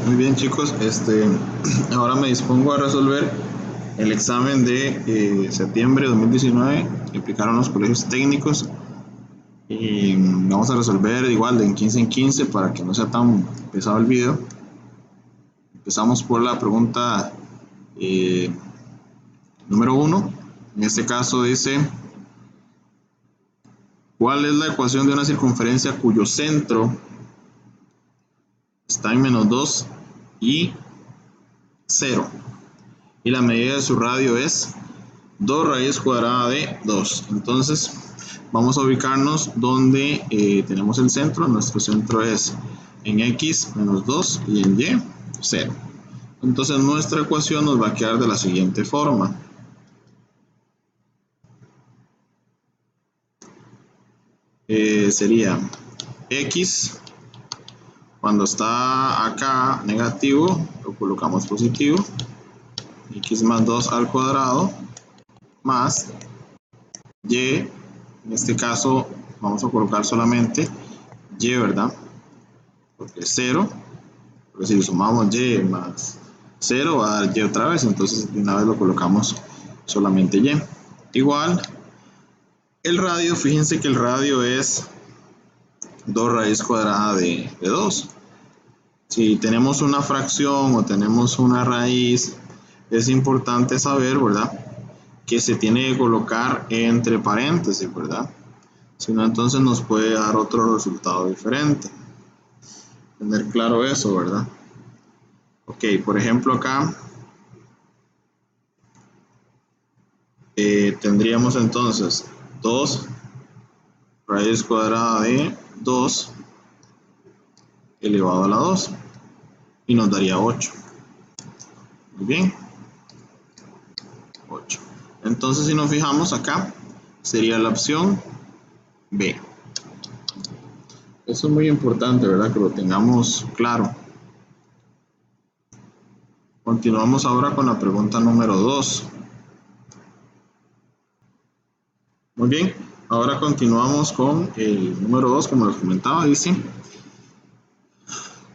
Muy bien, chicos, ahora me dispongo a resolver el examen de septiembre de 2019 que aplicaron los colegios técnicos y vamos a resolver igual de en 15 para que no sea tan pesado el video. Empezamos por la pregunta número 1. En este caso dice: ¿cuál es la ecuación de una circunferencia cuyo centro está en -2 y 0? Y la medida de su radio es 2 raíz cuadrada de 2. Entonces vamos a ubicarnos donde tenemos el centro. Nuestro centro es en x menos 2 y en y 0. Entonces nuestra ecuación nos va a quedar de la siguiente forma. Sería x, cuando está acá negativo, lo colocamos positivo, x más 2 al cuadrado, más y, en este caso vamos a colocar solamente y, ¿verdad? Porque es 0, pero si sumamos y más 0 va a dar y otra vez, entonces de una vez lo colocamos solamente y. Igual, el radio, fíjense que el radio es 2 raíz cuadrada de 2. Si tenemos una fracción o tenemos una raíz, es importante saber, ¿verdad?, que se tiene que colocar entre paréntesis, ¿verdad? Si no, entonces nos puede dar otro resultado diferente. Tener claro eso, ¿verdad? Ok, por ejemplo acá tendríamos entonces 2 raíz cuadrada de 2 elevado a la 2 y nos daría 8. Muy bien, 8. Entonces si nos fijamos acá, sería la opción B. Eso es muy importante, ¿verdad?, que lo tengamos claro. Continuamos ahora con la pregunta número 2. Muy bien, ahora continuamos con el número 2, como les comentaba, dice: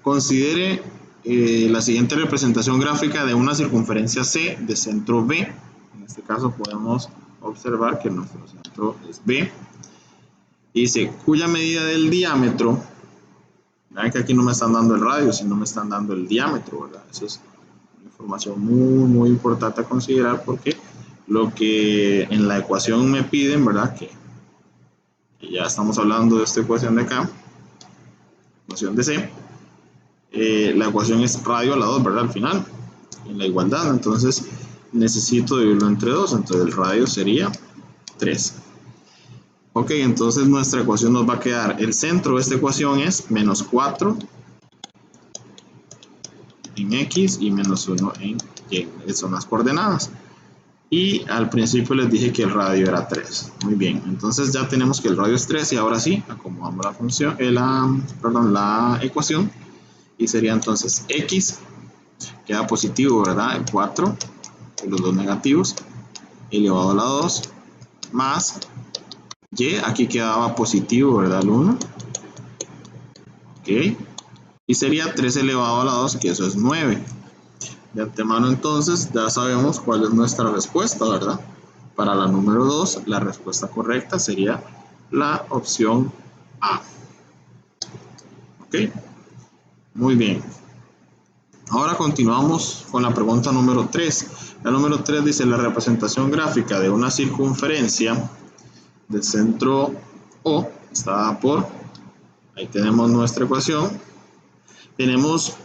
considere la siguiente representación gráfica de una circunferencia C de centro B. En este caso podemos observar que nuestro centro es B. Dice, cuya medida del diámetro, vean que aquí no me están dando el radio, sino me están dando el diámetro, ¿verdad? Eso es una información muy importante a considerar, porque lo que en la ecuación me piden, ¿verdad?, que ya estamos hablando de esta ecuación de acá, ecuación de C, la ecuación es radio a la 2, ¿verdad?, al final, en la igualdad. Entonces necesito dividirlo entre 2, entonces el radio sería 3. Ok, entonces nuestra ecuación nos va a quedar, el centro de esta ecuación es menos 4 en x y menos 1 en y, son las coordenadas. Y al principio les dije que el radio era 3. Muy bien, entonces ya tenemos que el radio es 3 y ahora sí, acomodamos la función, la ecuación, y sería entonces x, queda positivo, ¿verdad?, el 4, los dos negativos, elevado a la 2, más y, aquí quedaba positivo, ¿verdad?, el 1, ok, y sería 3 elevado a la 2, que eso es 9. De antemano entonces ya sabemos cuál es nuestra respuesta, ¿verdad? Para la número 2, la respuesta correcta sería la opción A. Ok, muy bien. Ahora continuamos con la pregunta número 3. La número 3 dice, la representación gráfica de una circunferencia del centro O está por, ahí tenemos nuestra ecuación. Tenemos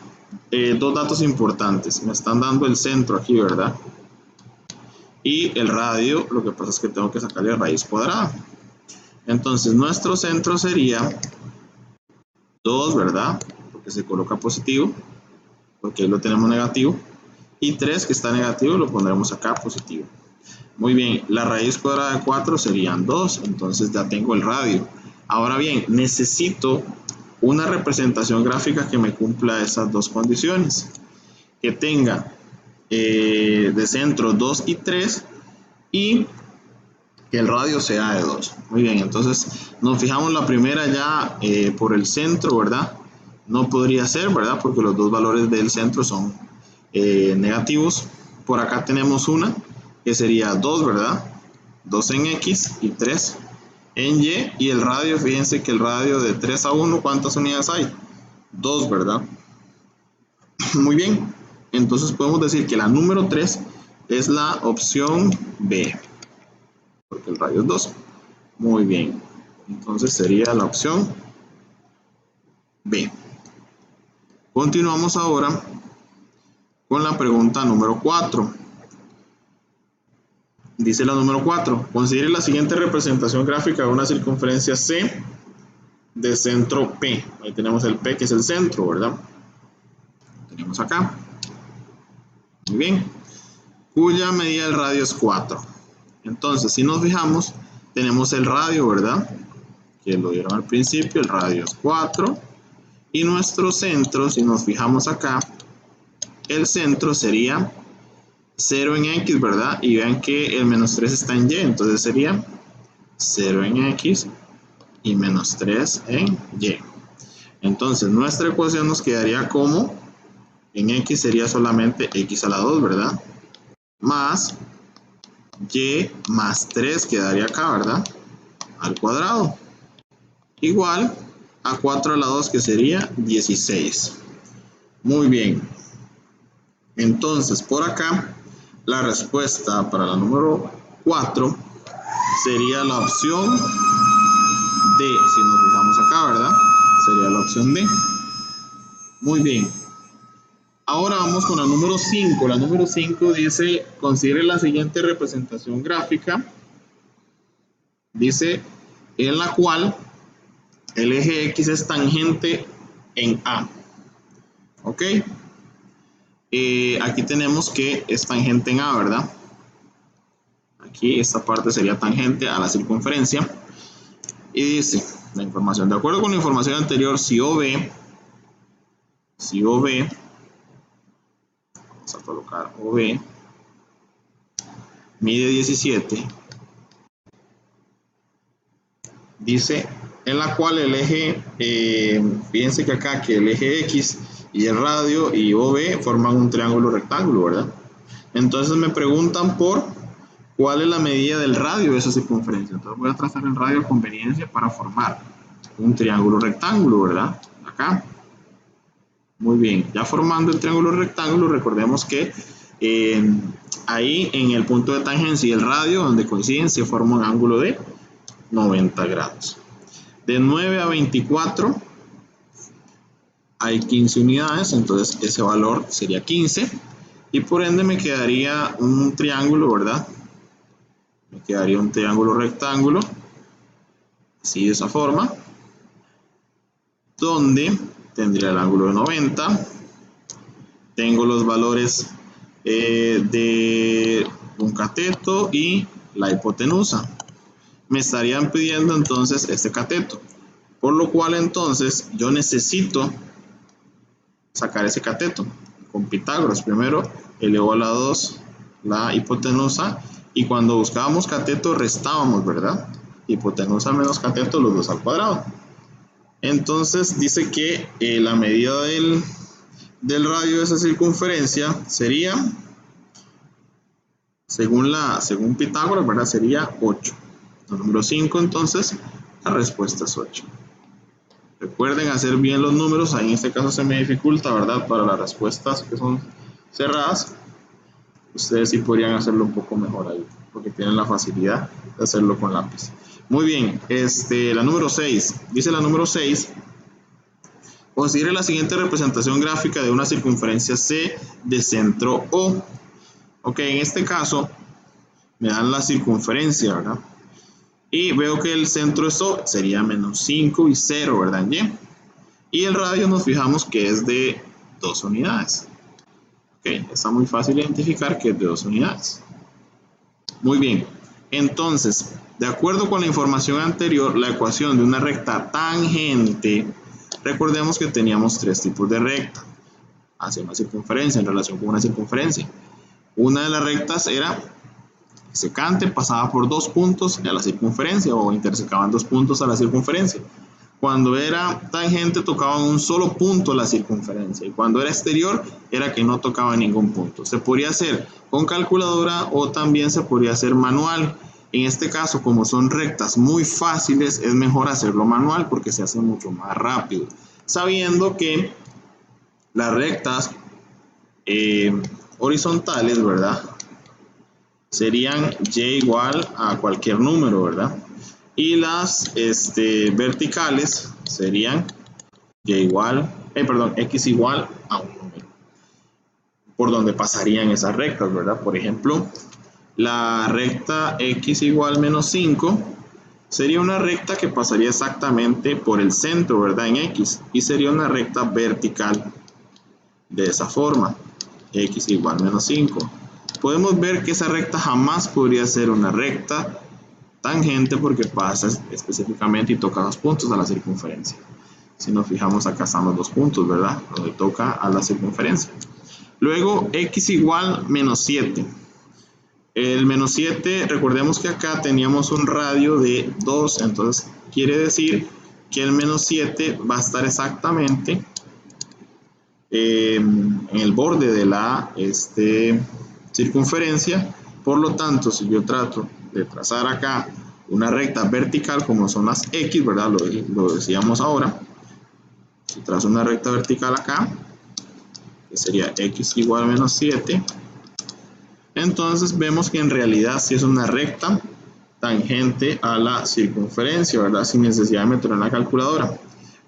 dos datos importantes. Me están dando el centro aquí, ¿verdad?, y el radio. Lo que pasa es que tengo que sacarle raíz cuadrada. Entonces nuestro centro sería 2, ¿verdad?, porque se coloca positivo, porque ahí lo tenemos negativo, y 3, que está negativo, lo pondremos acá positivo. Muy bien, la raíz cuadrada de 4 serían 2, entonces ya tengo el radio. Ahora bien, necesito una representación gráfica que me cumpla esas dos condiciones, que tenga de centro 2 y 3 y que el radio sea de 2. Muy bien, entonces nos fijamos la primera ya por el centro, ¿verdad? no podría ser, ¿verdad? Porque los dos valores del centro son negativos. Por acá tenemos una que sería 2, ¿verdad? 2 en X y 3 en Y. Y el radio, fíjense que el radio de 3 a 1, ¿cuántas unidades hay? 2, ¿verdad? Muy bien. Entonces podemos decir que la número 3 es la opción B, porque el radio es 2. Muy bien. Entonces sería la opción B. Continuamos ahora con la pregunta número 4. Dice la número 4. Considere la siguiente representación gráfica de una circunferencia C de centro P. Ahí tenemos el P, que es el centro, ¿verdad? Lo tenemos acá. Muy bien. Cuya medida del radio es 4. Entonces, si nos fijamos, tenemos el radio, ¿verdad? Que lo dieron al principio, el radio es 4. Y nuestro centro, si nos fijamos acá, el centro sería 0 en X, ¿verdad? Y vean que el menos 3 está en Y, entonces sería 0 en X y menos 3 en Y. Entonces, nuestra ecuación nos quedaría como, en X sería solamente X a la 2, ¿verdad? Más Y más 3 quedaría acá, ¿verdad? Al cuadrado. Igual a 4 a la 2, que sería 16. Muy bien. Entonces, por acá, la respuesta para la número 4 sería la opción D. Si nos fijamos acá, ¿verdad? Sería la opción D. Muy bien. Ahora vamos con la número 5. La número 5 dice, considere la siguiente representación gráfica. Dice, en la cual el eje X es tangente en A. ¿Ok? Aquí tenemos que es tangente en A, ¿verdad? Aquí esta parte sería tangente a la circunferencia. Y dice la información, de acuerdo con la información anterior, si OB, vamos a colocar OB, mide 17, dice, en la cual el eje, fíjense que acá que el eje X y el radio y OB forman un triángulo rectángulo, ¿verdad? Entonces me preguntan por cuál es la medida del radio de esa circunferencia. Entonces voy a trazar el radio a conveniencia para formar un triángulo rectángulo, ¿verdad? Acá. Muy bien, ya formando el triángulo rectángulo, recordemos que ahí en el punto de tangencia y el radio donde coinciden se forma un ángulo de 90 grados. De 9 a 24 hay 15 unidades, entonces ese valor sería 15 y por ende me quedaría un triángulo, ¿verdad? Me quedaría un triángulo rectángulo, así de esa forma, donde tendría el ángulo de 90, tengo los valores de un cateto y la hipotenusa. Me estarían pidiendo entonces este cateto, por lo cual entonces yo necesito sacar ese cateto con Pitágoras. Primero elevó a la 2 la hipotenusa y cuando buscábamos cateto restábamos, ¿verdad? Hipotenusa menos cateto, los dos al cuadrado. Entonces dice que la medida del radio de esa circunferencia sería, según Pitágoras, ¿verdad? Sería 8. El número 5, entonces, la respuesta es 8. Recuerden hacer bien los números, ahí en este caso se me dificulta, ¿verdad? Para las respuestas que son cerradas, ustedes sí podrían hacerlo un poco mejor ahí, porque tienen la facilidad de hacerlo con lápiz. Muy bien, la número 6, dice la número 6, considere la siguiente representación gráfica de una circunferencia C de centro O. Ok, en este caso me dan la circunferencia, ¿verdad? Y veo que el centro es O, sería menos 5 y 0, ¿verdad? Y el radio nos fijamos que es de 2 unidades. Ok, está muy fácil identificar que es de 2 unidades. Muy bien, entonces, de acuerdo con la información anterior, la ecuación de una recta tangente, recordemos que teníamos 3 tipos de recta hacia una circunferencia en relación con una circunferencia. Una de las rectas era secante, pasaba por 2 puntos a la circunferencia o intersecaban 2 puntos a la circunferencia. Cuando era tangente tocaba un solo punto la circunferencia y cuando era exterior era que no tocaba ningún punto. Se podría hacer con calculadora o también se podría hacer manual. En este caso, como son rectas muy fáciles, es mejor hacerlo manual porque se hace mucho más rápido. Sabiendo que las rectas horizontales, ¿verdad? Serían y igual a cualquier número, ¿verdad? Y las verticales serían x igual a un número, por donde pasarían esas rectas, ¿verdad? Por ejemplo, la recta x igual menos 5 sería una recta que pasaría exactamente por el centro, ¿verdad? En x, y sería una recta vertical de esa forma, x igual menos 5. Podemos ver que esa recta jamás podría ser una recta tangente porque pasa específicamente y toca 2 puntos a la circunferencia. Si nos fijamos acá están los 2 puntos, ¿verdad? Donde toca a la circunferencia. Luego x igual menos 7. El menos 7, recordemos que acá teníamos un radio de 2, entonces quiere decir que el menos 7 va a estar exactamente en el borde de la circunferencia. Por lo tanto, si yo trato de trazar acá una recta vertical como son las x, ¿verdad? Lo decíamos ahora. Si trazo una recta vertical acá, que sería x igual a menos 7, entonces vemos que en realidad sí es una recta tangente a la circunferencia, ¿verdad? Sin necesidad de meter en la calculadora.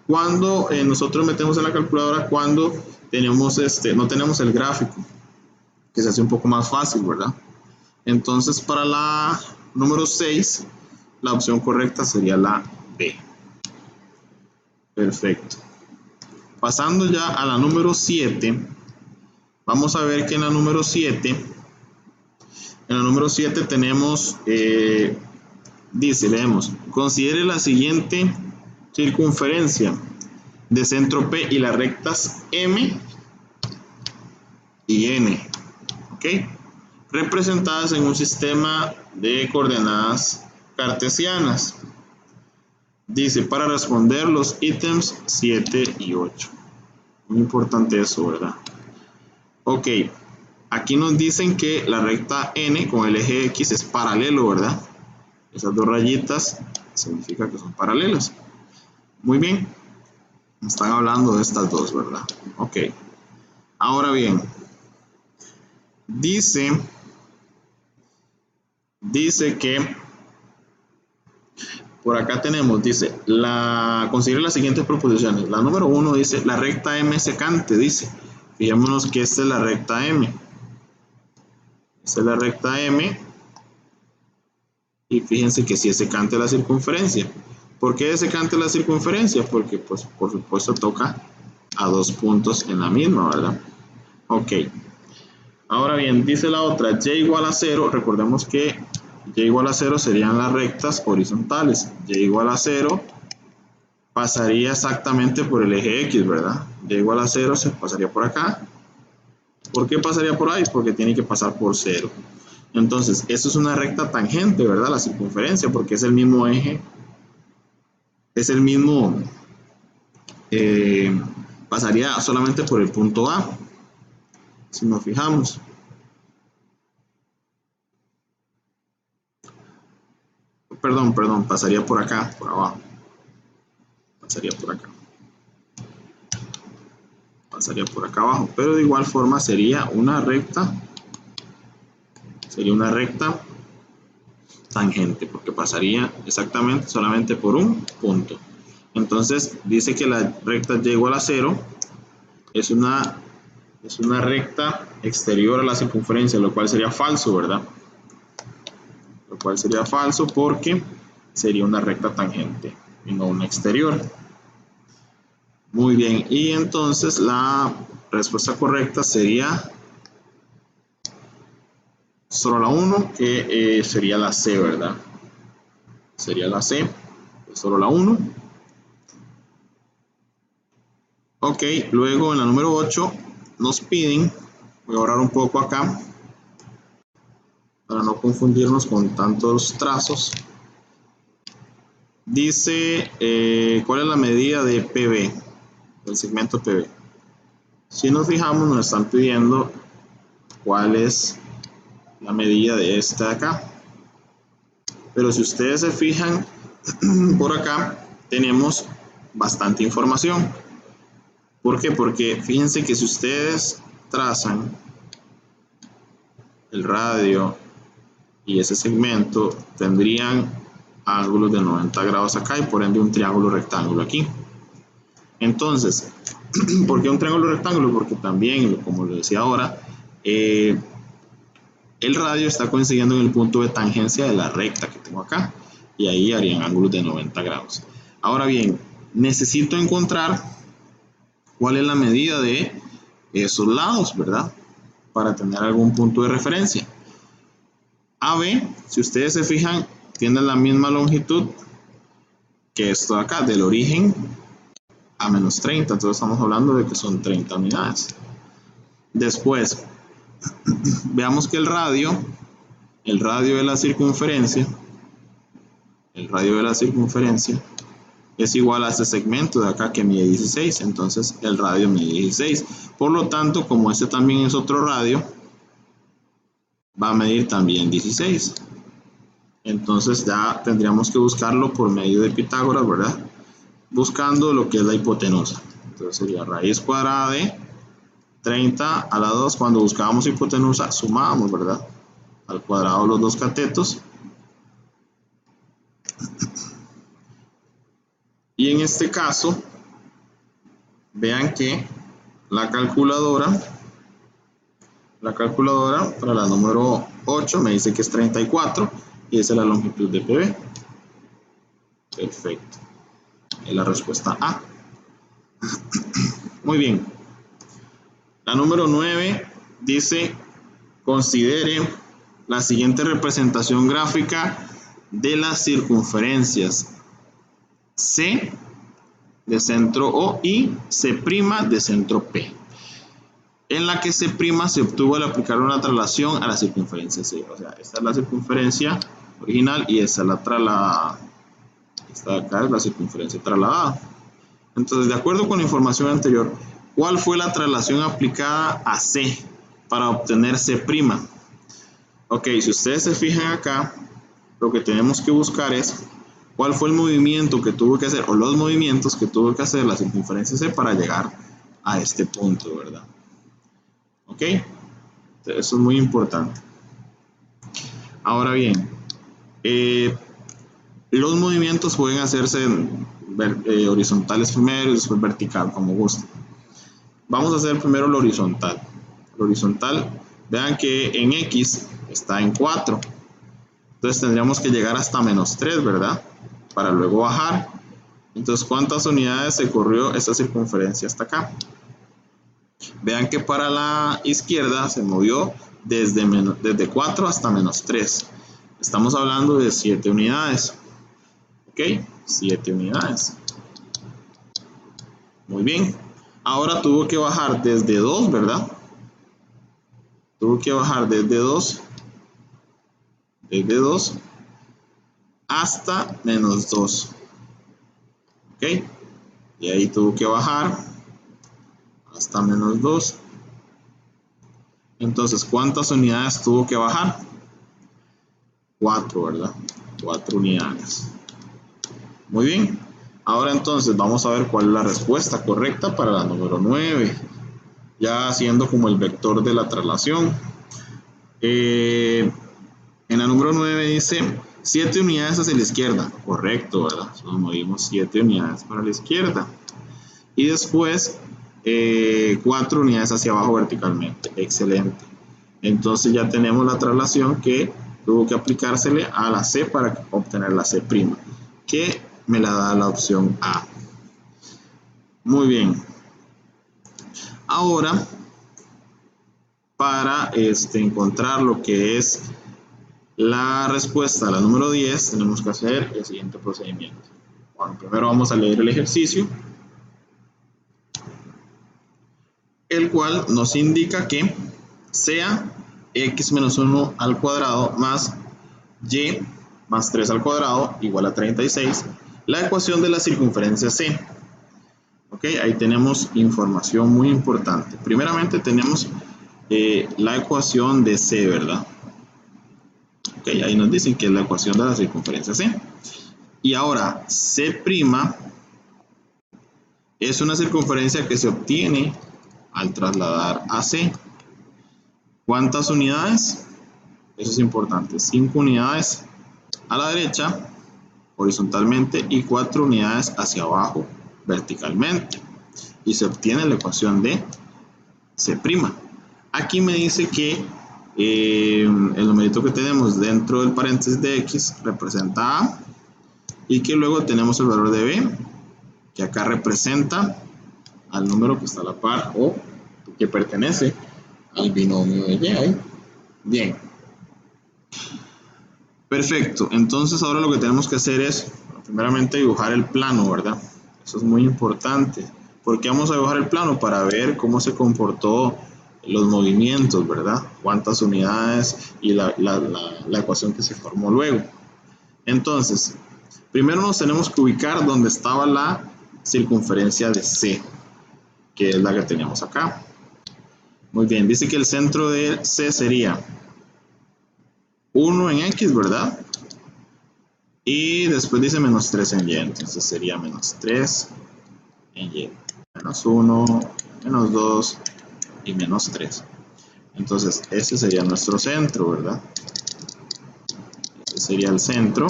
Cuando nosotros metemos en la calculadora, cuando tenemos no tenemos el gráfico, que se hace un poco más fácil, ¿verdad? Entonces, para la número 6, la opción correcta sería la B. Perfecto. Pasando ya a la número 7, vamos a ver que en la número 7 tenemos, leemos, considere la siguiente circunferencia de centro P y las rectas M y N, ¿ok? Representadas en un sistema de coordenadas cartesianas. Dice, para responder los ítems 7 y 8. Muy importante eso, ¿verdad? Ok, aquí nos dicen que la recta N con el eje X es paralelo, ¿verdad? Esas dos rayitas significa que son paralelas. Muy bien, están hablando de estas dos, ¿verdad? Ok, ahora bien, dice que por acá tenemos, dice, considere las siguientes proposiciones. La número 1 dice, la recta M secante, dice. Fijémonos que esta es la recta M. Esta es la recta M. Y fíjense que si es secante la circunferencia. ¿Por qué es secante la circunferencia? Porque, pues, por supuesto, toca a 2 puntos en la misma, ¿verdad? Ok. Ahora bien, dice la otra, y igual a 0. Recordemos que y igual a 0 serían las rectas horizontales. Y igual a 0 pasaría exactamente por el eje X, ¿verdad? Y igual a 0 se pasaría por acá. ¿Por qué pasaría por ahí? Porque tiene que pasar por 0. Entonces, eso es una recta tangente, ¿verdad? La circunferencia, porque es el mismo eje, es el mismo, pasaría solamente por el punto A, si nos fijamos. Perdón, pasaría por acá, por abajo. Pasaría por acá. Pasaría por acá abajo, pero de igual forma sería una recta tangente, porque pasaría exactamente solamente por un punto. Entonces dice que la recta y igual a 0 es una recta exterior a la circunferencia, lo cual sería falso, ¿verdad? Lo cual sería falso porque sería una recta tangente y no una exterior. Muy bien, y entonces la respuesta correcta sería solo la 1, que sería la C, ¿verdad? Sería la C, solo la 1. Ok, luego en la número 8 nos piden, voy a ahorrar un poco acá, para no confundirnos con tantos trazos. Dice, ¿cuál es la medida de PB? Del segmento PB. Si nos fijamos, nos están pidiendo cuál es la medida de esta de acá. Pero si ustedes se fijan, por acá tenemos bastante información. ¿Por qué? Porque fíjense que si ustedes trazan el radio y ese segmento, tendrían ángulos de 90 grados acá y por ende un triángulo rectángulo aquí. Entonces, ¿por qué un triángulo rectángulo? Porque también, como lo decía ahora, el radio está coincidiendo en el punto de tangencia de la recta que tengo acá y ahí harían ángulos de 90 grados. Ahora bien, necesito encontrar cuál es la medida de esos lados, ¿verdad? Para tener algún punto de referencia. AB, si ustedes se fijan, tiene la misma longitud que esto de acá, del origen a menos 30, entonces estamos hablando de que son 30 unidades. Después, veamos que el radio de la circunferencia, es igual a este segmento de acá que mide 16, entonces el radio mide 16. Por lo tanto, como este también es otro radio, va a medir también 16. Entonces ya tendríamos que buscarlo por medio de Pitágoras, ¿verdad? Buscando lo que es la hipotenusa. Entonces sería raíz cuadrada de 30 a la 2. Cuando buscábamos hipotenusa, sumábamos, ¿verdad? Al cuadrado los dos catetos. Y en este caso, vean que la calculadora para la número 8 me dice que es 34 y esa es la longitud de PB. Perfecto. Es la respuesta A. Muy bien. La número 9 dice, considere la siguiente representación gráfica de las circunferencias C de centro O y C' de centro P, en la que C' se obtuvo al aplicar una traslación a la circunferencia C. O sea, esta es la circunferencia original y esta es la trasladada. Esta de acá es la circunferencia trasladada. Entonces, de acuerdo con la información anterior, ¿cuál fue la traslación aplicada a C para obtener C'? Ok, si ustedes se fijan acá, lo que tenemos que buscar es cuál fue el movimiento que tuvo que hacer, o los movimientos que tuvo que hacer la circunferencia C para llegar a este punto, ¿verdad? Ok, eso es muy importante. Ahora bien, los movimientos pueden hacerse horizontales primero y después vertical, como guste. Vamos a hacer primero lo horizontal. Lo horizontal, vean que en X está en 4. Entonces tendríamos que llegar hasta menos 3, ¿verdad? Para luego bajar. Entonces, ¿cuántas unidades se corrió esta circunferencia hasta acá? Vean que para la izquierda se movió desde 4 hasta menos 3. Estamos hablando de 7 unidades. ¿Ok? 7 unidades. Muy bien. Ahora tuvo que bajar desde 2, ¿verdad? Tuvo que bajar desde 2 hasta menos 2. ¿Ok? Y ahí tuvo que bajar hasta menos 2. Entonces, ¿cuántas unidades tuvo que bajar? 4, ¿verdad? 4 unidades. Muy bien. Ahora entonces vamos a ver cuál es la respuesta correcta para la número 9. Ya haciendo como el vector de la traslación. En la número 9 dice 7 unidades hacia la izquierda. Correcto, ¿verdad? Nos movimos 7 unidades para la izquierda. Y después 4 unidades hacia abajo verticalmente. Excelente. Entonces ya tenemos la traslación que tuvo que aplicársele a la C para obtener la C', que me la da la opción A. Muy bien. Ahora, para encontrar lo que es la respuesta a la número 10, tenemos que hacer el siguiente procedimiento. Bueno, primero vamos a leer el ejercicio, el cual nos indica que sea x menos 1 al cuadrado más y más 3 al cuadrado igual a 36, La ecuación de la circunferencia C. Ok, ahí tenemos información muy importante. Primeramente tenemos la ecuación de C, ¿verdad? Ok, ahí nos dicen que es la ecuación de la circunferencia C. Y ahora, C' es una circunferencia que se obtiene al trasladar a C. ¿Cuántas unidades? Eso es importante. 5 unidades a la derecha, horizontalmente, y 4 unidades hacia abajo, verticalmente. Y se obtiene la ecuación de C'. Aquí me dice que el numerito que tenemos dentro del paréntesis de X representa A, y que luego tenemos el valor de B, que acá representa al número que está a la par o que pertenece al binomio de Y. Bien. Perfecto. Entonces ahora lo que tenemos que hacer es, primeramente, dibujar el plano, ¿verdad? Eso es muy importante. ¿Por qué vamos a dibujar el plano? Para ver cómo se comportó los movimientos, ¿verdad? Cuántas unidades y la ecuación que se formó luego. Entonces, primero nos tenemos que ubicar donde estaba la circunferencia de C, que es la que teníamos acá. Muy bien, dice que el centro de C sería 1 en X, ¿verdad? Y después dice menos 3 en Y, entonces sería menos 3 en Y. Menos 1, menos 2 y menos 3. Entonces, ese sería nuestro centro, ¿verdad? Ese sería el centro,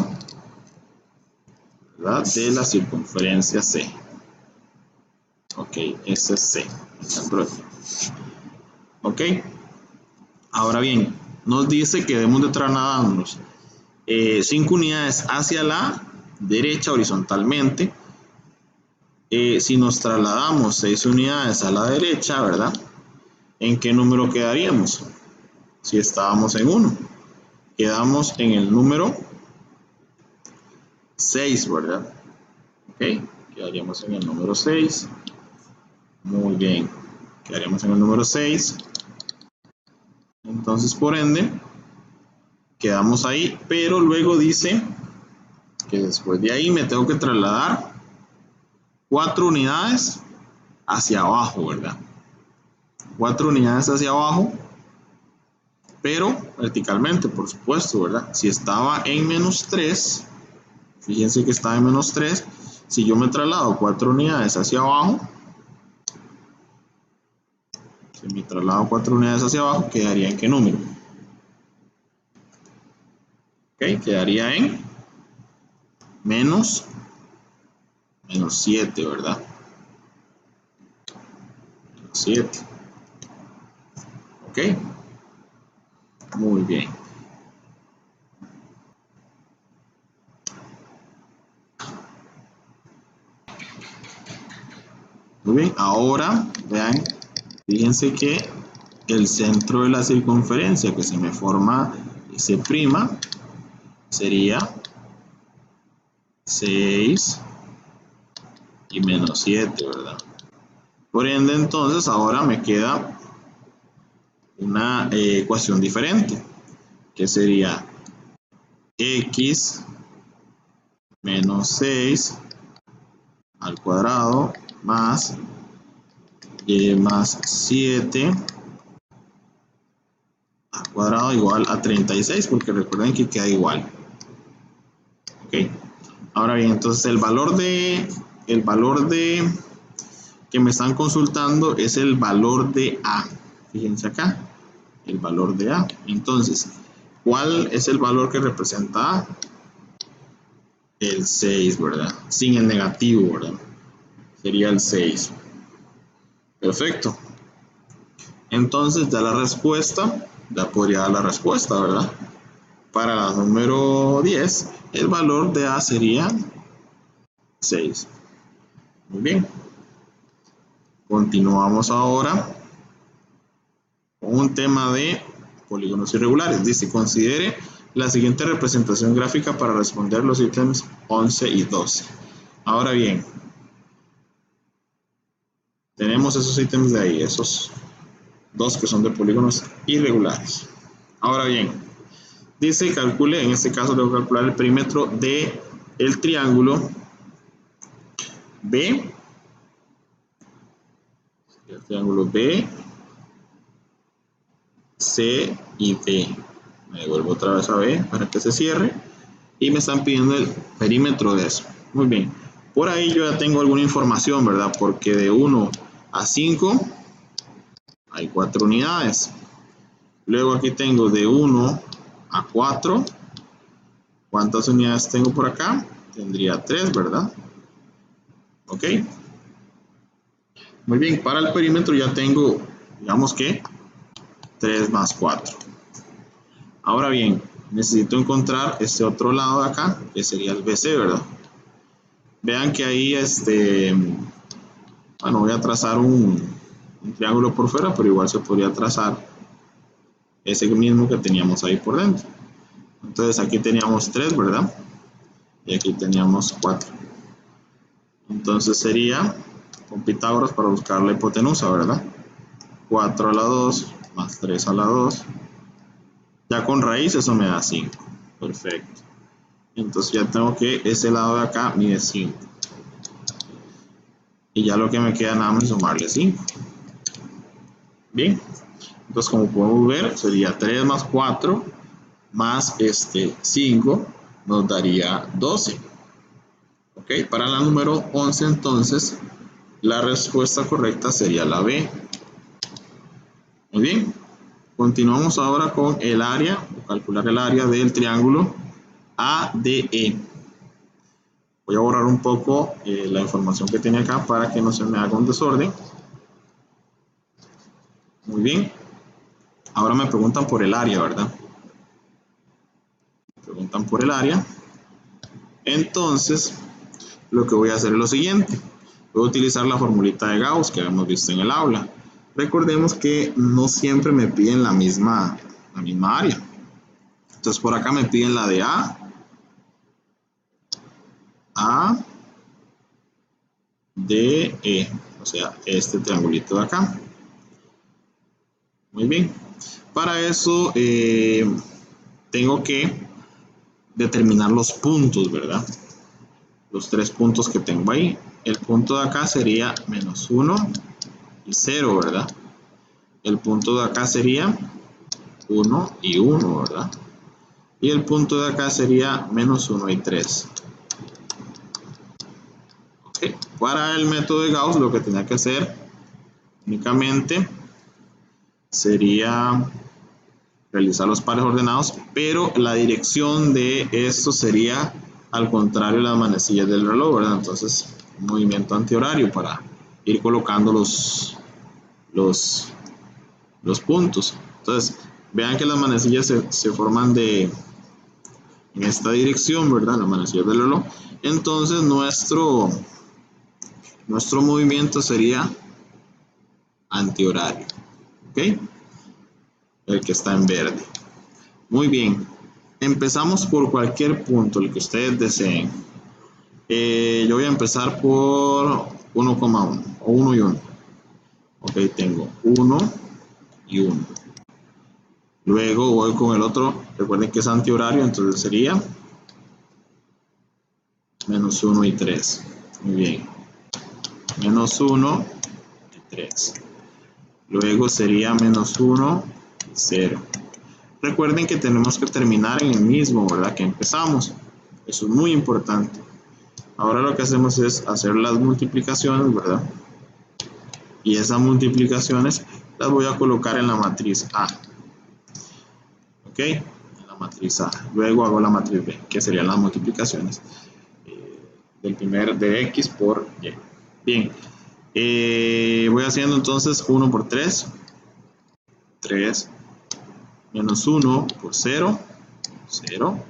¿verdad? De la circunferencia C. Ok, ese es C, el centro de C. Ok, ahora bien, nos dice que debemos de trasladarnos 5 unidades hacia la derecha horizontalmente. Si nos trasladamos 6 unidades a la derecha, ¿verdad? ¿En qué número quedaríamos? Si estábamos en 1. Quedamos en el número 6, ¿verdad? Ok, quedaríamos en el número 6. Muy bien, quedaríamos en el número 6. Entonces, por ende, quedamos ahí, pero luego dice que después de ahí me tengo que trasladar 4 unidades hacia abajo, ¿verdad? 4 unidades hacia abajo, pero verticalmente, por supuesto, ¿verdad? Si estaba en menos 3, fíjense que estaba en menos 3, si yo me traslado 4 unidades hacia abajo, si me traslado 4 unidades hacia abajo, ¿quedaría en qué número? Ok, quedaría en menos 7, ¿verdad? Menos 7. Ok, muy bien. Muy bien, ahora vean, fíjense que el centro de la circunferencia que se me forma C' sería 6 y menos 7, ¿verdad? Por ende, entonces, ahora me queda una ecuación diferente, que sería X menos 6 al cuadrado más Y más 7 al cuadrado igual a 36, porque recuerden que queda igual. Ok, ahora bien, entonces el valor de que me están consultando es el valor de A. Fíjense acá, el valor de A. Entonces, ¿cuál es el valor que representa A? El 6, ¿verdad? Sin el negativo, ¿verdad? Sería el 6. Perfecto. Entonces, ya la respuesta, ya podría dar la respuesta, ¿verdad? Para la número 10, el valor de A sería 6. Muy bien. Continuamos ahora con un tema de polígonos irregulares. Dice, considere la siguiente representación gráfica para responder los ítems 11 y 12. Ahora bien, tenemos esos ítems de ahí, esos dos que son de polígonos irregulares. Ahora bien, dice calcule, en este caso debo calcular el perímetro del triángulo B, el triángulo B, C y D. Me devuelvo otra vez a B para que se cierre. Y me están pidiendo el perímetro de eso. Muy bien. Por ahí yo ya tengo alguna información, ¿verdad? Porque de 1 a 5 hay 4 unidades. Luego aquí tengo de 1 a 4. ¿Cuántas unidades tengo por acá? Tendría 3, ¿verdad? Ok. Muy bien, para el perímetro ya tengo, digamos que 3 más 4. Ahora bien, necesito encontrar este otro lado de acá, que sería el BC, ¿verdad? Vean que ahí, bueno, voy a trazar un triángulo por fuera, pero igual se podría trazar ese mismo que teníamos ahí por dentro. Entonces aquí teníamos 3, ¿verdad? Y aquí teníamos 4. Entonces sería con Pitágoras para buscar la hipotenusa, ¿verdad? 4 a la 2 más 3 a la 2. Ya con raíz eso me da 5. Perfecto. Entonces ya tengo que ese lado de acá mide 5. Y ya lo que me queda nada más es sumarle 5. Bien. Entonces como podemos ver sería 3 más 4 más 5 nos daría 12. Ok, para la número 11 entonces la respuesta correcta sería la B. Muy bien, continuamos ahora con el área, calcular el área del triángulo ADE. Voy a borrar un poco la información que tiene acá para que no se me haga un desorden. Muy bien, ahora me preguntan por el área, ¿verdad? Me preguntan por el área. Entonces, lo que voy a hacer es lo siguiente. Voy a utilizar la formulita de Gauss que habíamos visto en el aula. Recordemos que no siempre me piden la misma área. Entonces por acá me piden la de A, D, E. O sea, este triangulito de acá. Muy bien. Para eso tengo que determinar los puntos, ¿verdad? Los 3 puntos que tengo ahí. El punto de acá sería menos 1 y 0, ¿verdad? El punto de acá sería 1 y 1, ¿verdad? Y el punto de acá sería menos 1 y 3. Okay. Para el método de Gauss lo que tenía que hacer únicamente sería realizar los pares ordenados, pero la dirección de esto sería al contrario de las manecillas del reloj, ¿verdad? Entonces, un movimiento antihorario para ir colocando los puntos. Entonces, vean que las manecillas se forman en esta dirección, ¿verdad? Las manecillas del reloj. Entonces, nuestro movimiento sería antihorario, ¿ok? El que está en verde. Muy bien, empezamos por cualquier punto, el que ustedes deseen. Yo voy a empezar por 1,1 o 1 y 1. Ok, tengo 1 y 1. Luego voy con el otro, recuerden que es antihorario, entonces sería menos 1 y 3. Muy bien, menos 1 y 3. Luego sería menos 1 y 0. Recuerden que tenemos que terminar en el mismo, ¿verdad? Que empezamos. Eso es muy importante. Ahora lo que hacemos es hacer las multiplicaciones, ¿verdad? Y esas multiplicaciones las voy a colocar en la matriz A. ¿Ok? En la matriz A. Luego hago la matriz B, que serían las multiplicaciones del primer de X por Y. Bien. Voy haciendo entonces 1 por 3. 3. Menos 1 por 0. 0.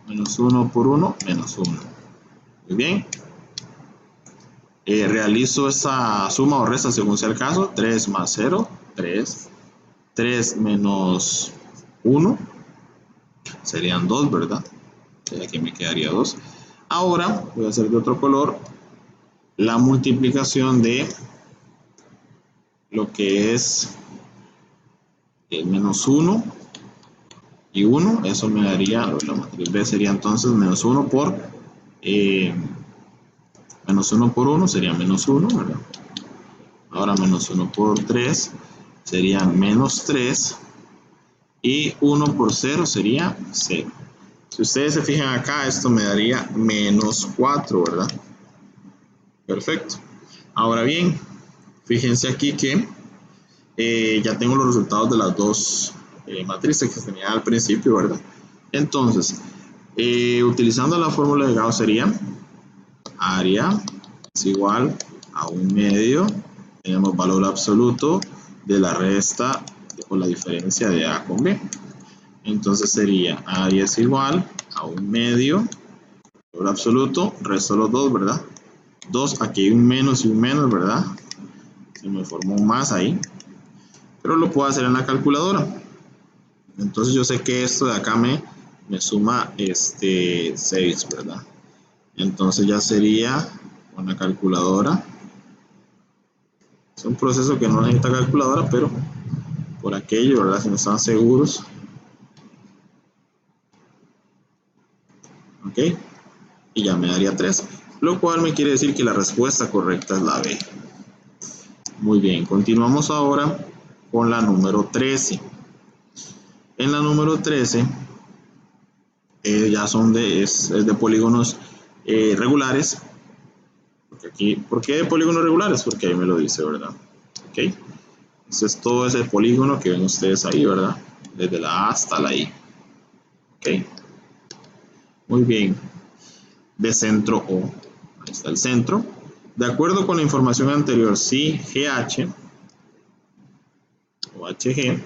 Menos 1 por 1. Menos 1. Muy bien. Realizo esa suma o resta según sea el caso. 3 más 0. 3. 3 menos 1. Serían 2, ¿verdad? Aquí me quedaría 2. Ahora voy a hacer de otro color la multiplicación de lo que es el menos 1 y 1. Eso me daría, la matriz B sería entonces menos 1 por Menos 1 por 1 sería menos 1, ¿verdad? Ahora menos 1 por 3 sería menos 3. Y 1 por 0 sería 0. Si ustedes se fijan acá, esto me daría menos 4, ¿verdad? Perfecto. Ahora bien, fíjense aquí que ya tengo los resultados de las dos matrices que tenía al principio, ¿verdad? Entonces, utilizando la fórmula de Gauss sería área es igual a 1/2, tenemos valor absoluto de la resta o la diferencia de A con B. Entonces sería área es igual a 1/2, valor absoluto, resto los dos, ¿verdad? 2, aquí hay un menos y un menos, ¿verdad? Se me formó un más ahí, pero lo puedo hacer en la calculadora. Entonces yo sé que esto de acá me suma 6, ¿verdad? Entonces ya sería con la calculadora. Es un proceso que no necesita calculadora, pero por aquello, ¿verdad? Si no están seguros. Ok. Y ya me daría 3. Lo cual me quiere decir que la respuesta correcta es la B. Muy bien. Continuamos ahora con la número 13. En la número 13 ya son es de polígonos regulares. Porque aquí, ¿por qué de polígonos regulares? Porque ahí me lo dice, ¿verdad? Ok. Entonces todo ese polígono que ven ustedes ahí, ¿verdad? Desde la A hasta la I. Ok. Muy bien. De centro O. Ahí está el centro. De acuerdo con la información anterior, si GH o HG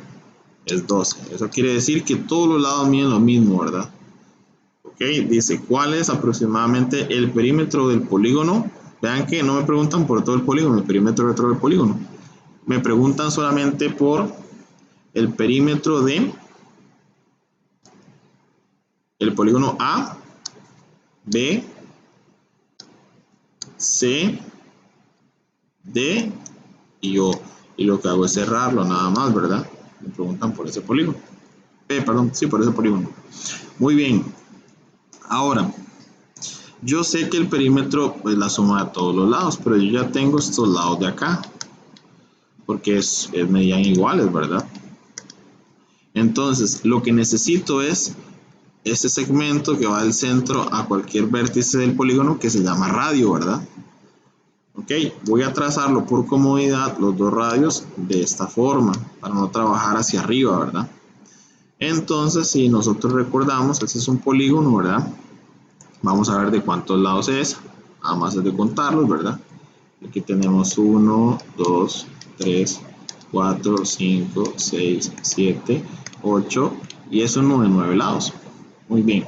es 12. Eso quiere decir que todos los lados miden lo mismo, ¿verdad? Ok, dice, ¿cuál es aproximadamente el perímetro del polígono? Vean que no me preguntan por todo el polígono, el perímetro de todo el polígono. Me preguntan solamente por el perímetro de el polígono A, B, C, D y O. Y lo que hago es cerrarlo nada más, ¿verdad? Me preguntan por ese polígono. Perdón, sí, por ese polígono. Muy bien. Ahora, yo sé que el perímetro es la suma de todos los lados, pero yo ya tengo estos lados de acá, porque medían iguales, ¿verdad? Entonces, lo que necesito es este segmento que va del centro a cualquier vértice del polígono que se llama radio, ¿verdad? Ok, voy a trazarlo por comodidad los dos radios de esta forma, para no trabajar hacia arriba, ¿verdad? Entonces, si nosotros recordamos, este es un polígono, ¿verdad? Vamos a ver de cuántos lados es, nada más es de contarlos, ¿verdad? Aquí tenemos 1, 2, 3, 4, 5, 6, 7, 8 y es uno de 9 lados. Muy bien.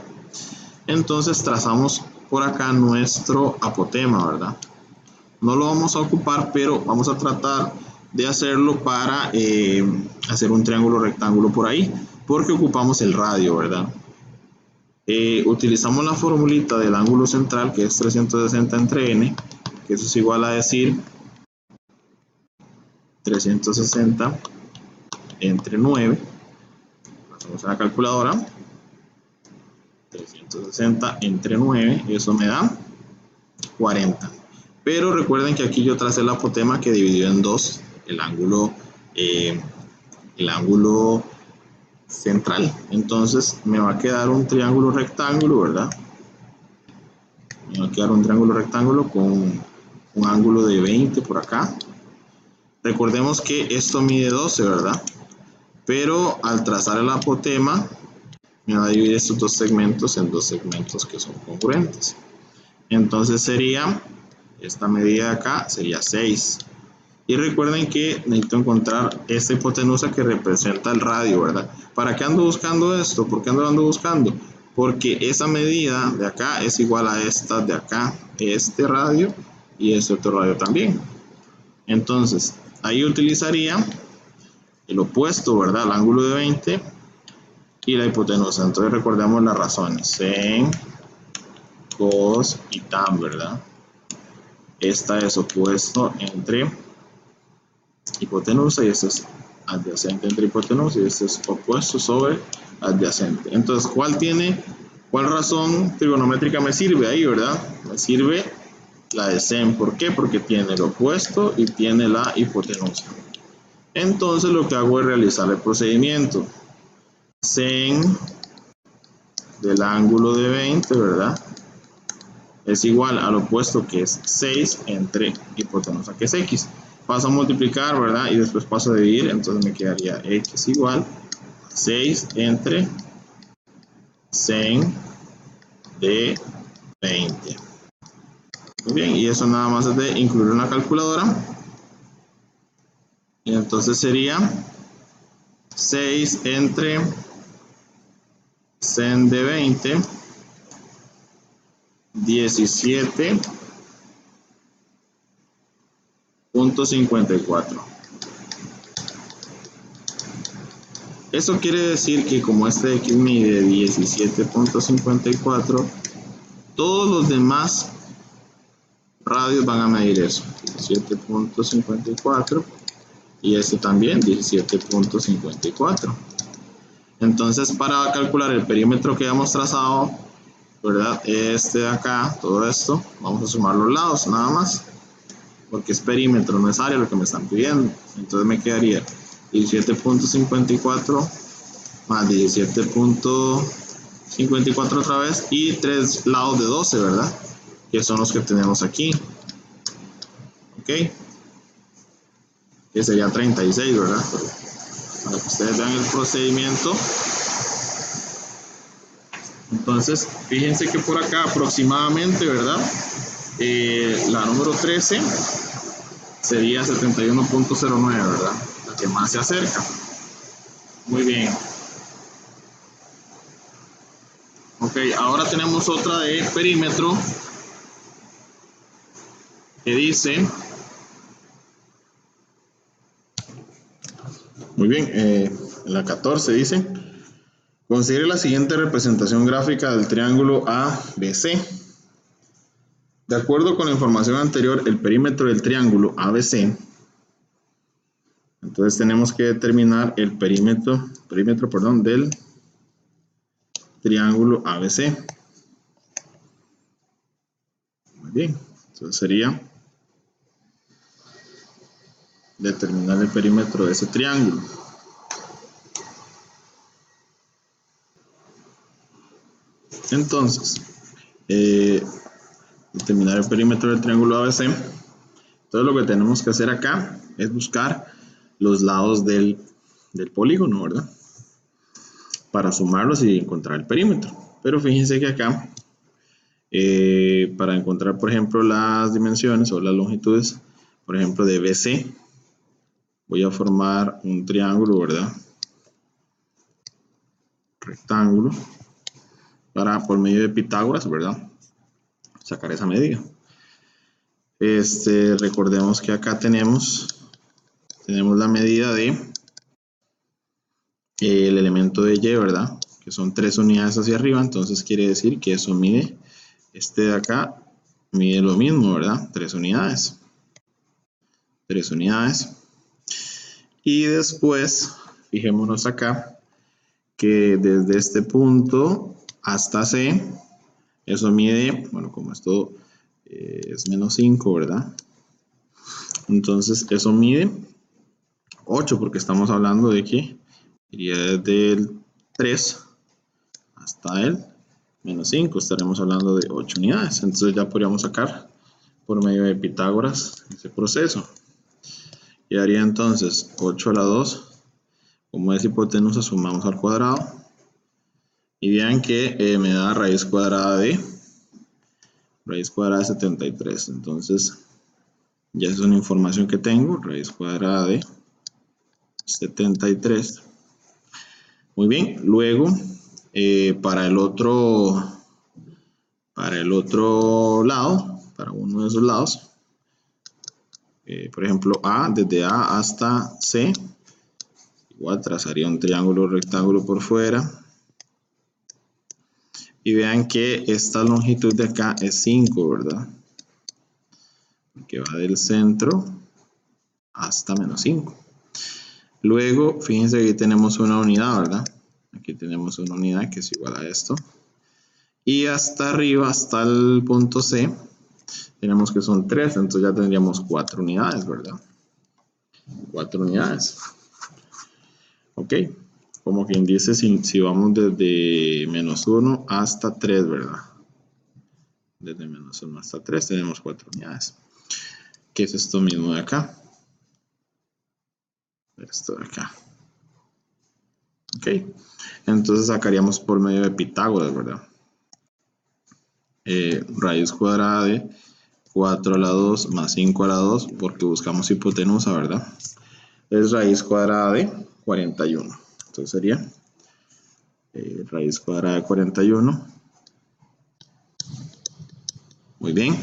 Entonces trazamos por acá nuestro apotema, ¿verdad? No lo vamos a ocupar, pero vamos a tratar de hacerlo para hacer un triángulo rectángulo por ahí, porque ocupamos el radio, ¿verdad? Utilizamos la formulita del ángulo central, que es 360 entre n, que eso es igual a decir 360 entre 9. Hacemos la calculadora. 360 entre 9, eso me da 40. Pero recuerden que aquí yo tracé el apotema que dividió en dos el ángulo central. Entonces me va a quedar un triángulo rectángulo, ¿verdad? Me va a quedar un triángulo rectángulo con un ángulo de 20 por acá. Recordemos que esto mide 12, ¿verdad? Pero al trazar el apotema me va a dividir estos dos segmentos en dos segmentos que son congruentes. Entonces sería, esta medida de acá sería 6. Y recuerden que necesito encontrar esta hipotenusa que representa el radio, ¿verdad? ¿Para qué ando buscando esto? ¿Por qué ando buscando? Porque esa medida de acá es igual a esta de acá, este radio y este otro radio también. Entonces, ahí utilizaría el opuesto, ¿verdad? El ángulo de 20 y la hipotenusa. Entonces recordemos las razones. Sen, cos y tan, ¿verdad? Esta es opuesto entre hipotenusa y este es adyacente entre hipotenusa y este es opuesto sobre adyacente. Entonces, ¿cuál razón trigonométrica me sirve ahí, verdad? Me sirve la de sen. ¿Por qué? Porque tiene el opuesto y tiene la hipotenusa. Entonces lo que hago es realizar el procedimiento. Sen del ángulo de 20, ¿verdad? Es igual al opuesto, que es 6 entre hipotenusa, que es x. Paso a multiplicar, ¿verdad? Y después paso a dividir, entonces me quedaría x igual a 6 entre sen de 20. Muy bien, y eso nada más es de incluir una calculadora. Y entonces sería 6 entre sen de 20, 17.54. Eso quiere decir que como este de aquí mide 17.54, todos los demás radios van a medir eso, 17.54, y este también 17.54. Entonces, para calcular el perímetro que hemos trazado, ¿verdad? Este de acá, todo esto, vamos a sumar los lados nada más, porque es perímetro, no es área lo que me están pidiendo. Entonces me quedaría 17.54 más 17.54 otra vez, y 3 lados de 12, ¿verdad? Que son los que tenemos aquí. Ok, que sería 36, ¿verdad? Para que ustedes vean el procedimiento. Entonces, fíjense que por acá aproximadamente, ¿verdad? La número 13 sería 71.09, ¿verdad? La que más se acerca. Muy bien. Ok, ahora tenemos otra de perímetro que dice, muy bien, en la 14 dice, considere la siguiente representación gráfica del triángulo ABC. De acuerdo con la información anterior, el perímetro del triángulo ABC, entonces tenemos que determinar el perímetro del triángulo ABC. Muy bien, entonces sería determinar el perímetro de ese triángulo. Entonces, determinar el perímetro del triángulo ABC. Entonces lo que tenemos que hacer acá es buscar los lados del polígono, ¿verdad? Para sumarlos y encontrar el perímetro. Pero fíjense que acá, para encontrar, por ejemplo, las dimensiones o las longitudes, por ejemplo, de BC, voy a formar un triángulo, ¿verdad? Rectángulo, para, por medio de Pitágoras, ¿verdad? Sacar esa medida. Recordemos que acá tenemos la medida de el elemento de Y, ¿verdad? Que son 3 unidades hacia arriba, entonces quiere decir que eso mide, de acá mide lo mismo, ¿verdad? 3 unidades. 3 unidades. Y después, fijémonos acá, que desde este punto hasta C, eso mide, bueno, como esto es menos 5, ¿verdad? Entonces eso mide 8, porque estamos hablando de que iría desde el 3 hasta el menos 5, estaremos hablando de 8 unidades. Entonces ya podríamos sacar por medio de Pitágoras ese proceso. Y haría entonces 8 a la 2, como es hipotenusa, sumamos al cuadrado. Y vean que me da raíz cuadrada de 73. Entonces ya es una información que tengo, raíz cuadrada de 73. Muy bien, luego para el otro lado, para uno de esos lados, por ejemplo A, desde A hasta C, igual trazaría un triángulo rectángulo por fuera. Y vean que esta longitud de acá es 5, ¿verdad? Que va del centro hasta menos 5. Luego, fíjense que aquí tenemos una unidad, ¿verdad? Aquí tenemos una unidad que es igual a esto. Y hasta arriba, hasta el punto C, Tenemos que son 3, entonces ya tendríamos 4 unidades, ¿verdad? 4 unidades. Ok, como quien dice, si vamos desde menos 1 hasta 3, ¿verdad? Desde menos 1 hasta 3 tenemos 4 unidades. ¿Qué es esto mismo de acá? Esto de acá. Ok, entonces sacaríamos por medio de Pitágoras, ¿verdad? Raíz cuadrada de 4 a la 2 más 5 a la 2, porque buscamos hipotenusa, ¿verdad? Es raíz cuadrada de 41. Entonces sería raíz cuadrada de 41. Muy bien.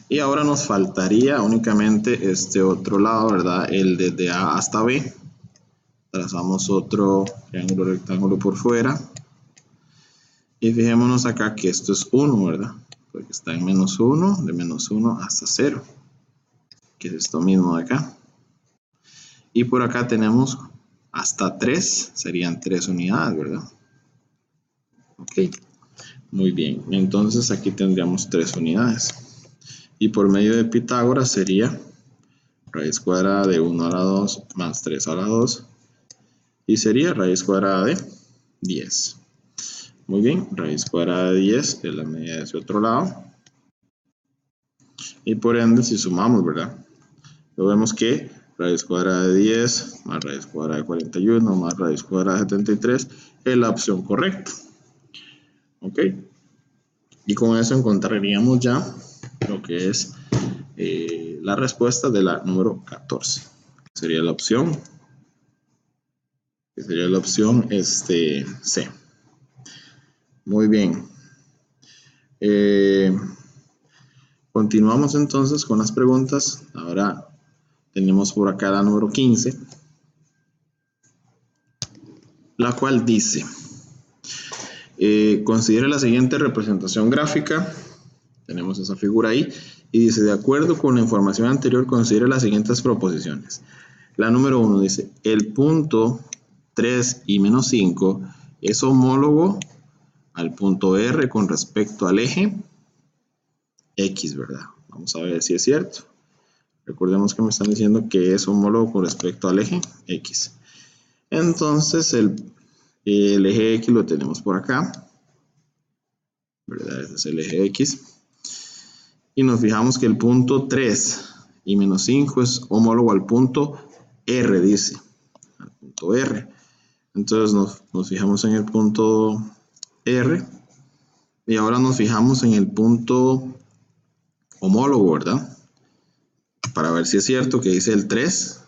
Y ahora nos faltaría únicamente este otro lado, ¿verdad? El desde A hasta B. Trazamos otro triángulo rectángulo por fuera. Y fijémonos acá que esto es 1, ¿verdad? Porque está en menos 1, de menos 1 hasta 0. Que es esto mismo de acá. Y por acá tenemos hasta 3, serían 3 unidades, ¿verdad? Ok, muy bien. Entonces aquí tendríamos 3 unidades. Y por medio de Pitágoras sería raíz cuadrada de 1 a la 2 más 3 a la 2. Y sería raíz cuadrada de 10. Muy bien, raíz cuadrada de 10 es la medida de ese otro lado. Y por ende, si sumamos, ¿verdad? Lo vemos que raíz cuadrada de 10 más raíz cuadrada de 41 más raíz cuadrada de 73 es la opción correcta. ¿Ok? Y con eso encontraríamos ya lo que es la respuesta de la número 14. Sería la opción, C. Muy bien. Continuamos entonces con las preguntas. Ahora tenemos por acá la número 15, la cual dice, considere la siguiente representación gráfica. Tenemos esa figura ahí. Y dice, de acuerdo con la información anterior, considere las siguientes proposiciones. La número 1 dice, el punto 3 y menos 5 es homólogo al punto R con respecto al eje X, ¿verdad? Vamos a ver si es cierto. Recordemos que me están diciendo que es homólogo con respecto al eje X. Entonces el eje X lo tenemos por acá, ¿verdad? Este es el eje X. Y nos fijamos que el punto 3 y menos 5 es homólogo al punto R, dice. Al punto R. Entonces nos fijamos en el punto R. Y ahora nos fijamos en el punto homólogo, ¿verdad? Para ver si es cierto que dice el 3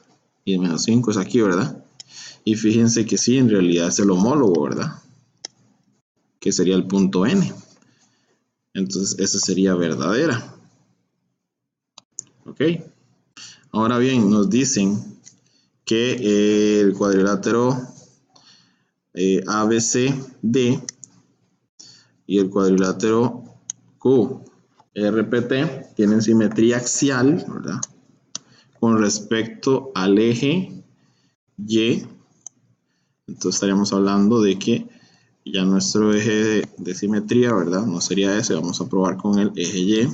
y el menos 5 es aquí, ¿verdad? Y fíjense que sí, en realidad es el homólogo, ¿verdad? Que sería el punto N. Entonces, esa sería verdadera. ¿Ok? Ahora bien, nos dicen que el cuadrilátero ABCD y el cuadrilátero QRPT tienen simetría axial, ¿verdad? Con respecto al eje Y. Entonces estaríamos hablando de que ya nuestro eje de simetría, ¿verdad? No sería ese, vamos a probar con el eje Y.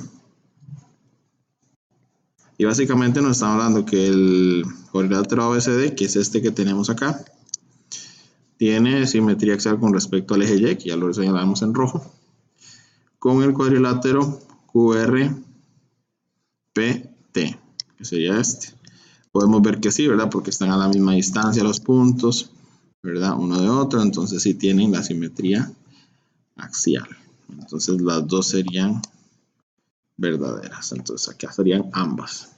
Y básicamente nos están hablando que el cuadrilátero ABCD, que es este que tenemos acá, tiene simetría axial con respecto al eje Y, que ya lo señalamos en rojo, con el cuadrilátero QRPT, que sería este. Podemos ver que sí, ¿verdad? Porque están a la misma distancia los puntos, ¿verdad? Uno de otro, entonces sí tienen la simetría axial. Entonces las dos serían verdaderas. Entonces acá serían ambas.